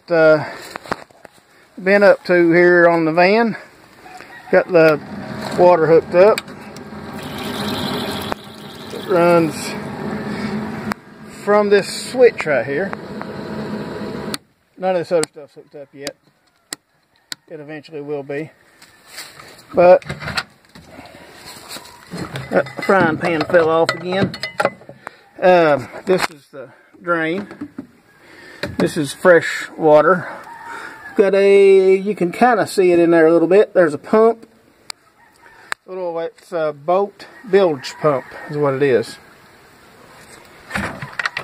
been up to here on the van. Got the water hooked up. It runs from this switch right here. None of this other stuff's hooked up yet. It eventually will be. But that frying pan fell off again. This is the drain. This is fresh water. Got you can kind of see it in there a little bit. There's a pump. It's a boat bilge pump is what it is.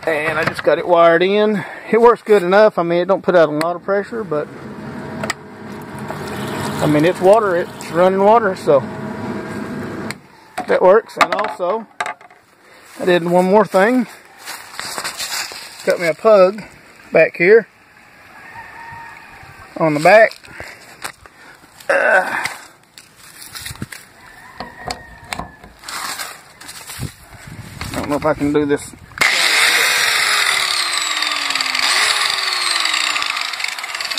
And I just got it wired in. It works good enough. I mean, it don't put out a lot of pressure, but I mean, it's water. It's running water, so that works. And also, I did one more thing. Got me a plug back here on the back. I don't know if I can do this.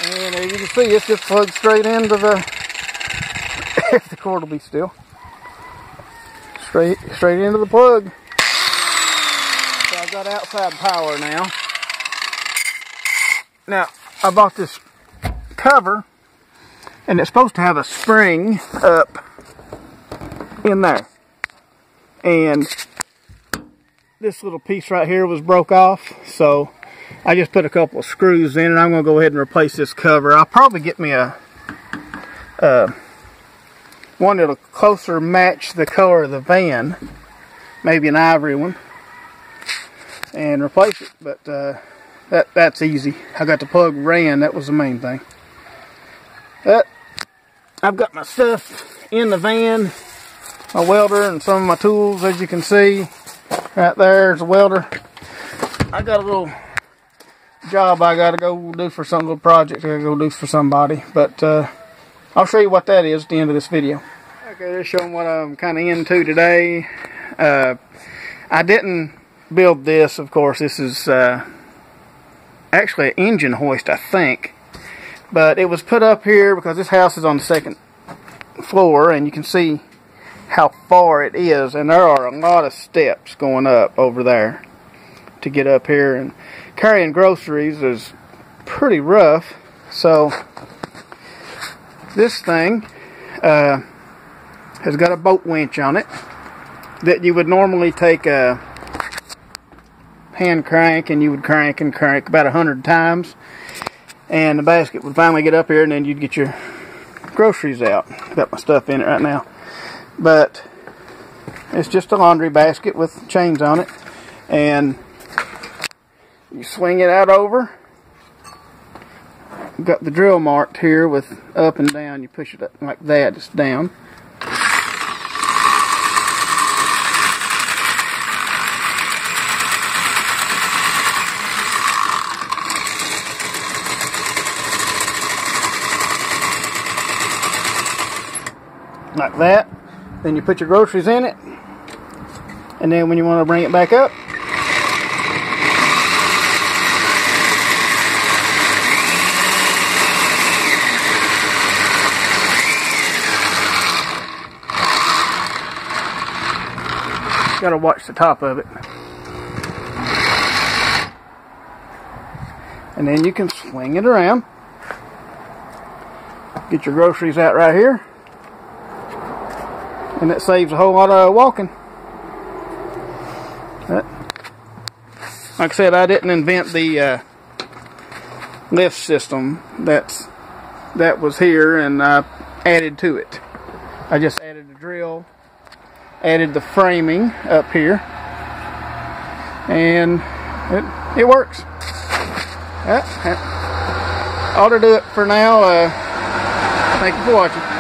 And as you can see, it's just plugged straight into the, if the cord will be still, straight into the plug. So I've got outside power now. Now, I bought this cover, and it's supposed to have a spring up in there. And this little piece right here was broke off, so I just put a couple of screws in, and I'm going to go ahead and replace this cover. I'll probably get me a one that'll closer match the color of the van, maybe an ivory one, and replace it. But that's easy. I got the plug ran. That was the main thing. But I've got my stuff in the van, my welder and some of my tools, as you can see. Right there's a welder. I got a little job I gotta go do for some little project I gotta go do for somebody, but I'll show you what that is at the end of this video. Okay, just showing what I'm kind of into today. I didn't build this, of course. This is actually an engine hoist, I think, but it was put up here because this house is on the second floor, and you can see how far it is, and there are a lot of steps going up over there to get up here, and carrying groceries is pretty rough. So this thing has got a boat winch on it that you would normally take a hand crank, and you would crank and crank about 100 times, and the basket would finally get up here, and then you'd get your groceries out. Got my stuff in it right now, but it's just a laundry basket with chains on it, and you swing it out over. Got the drill marked here with up and down. You push it up like that, it's down. Like that. Then you put your groceries in it, and then when you want to bring it back up, gotta watch the top of it. And then you can swing it around. Get your groceries out right here. And that saves a whole lot of walking. But, like I said, I didn't invent the lift system that was here, and I added to it. I just added a drill, added the framing up here, and it works. Ought to do it for now. Thank you for watching.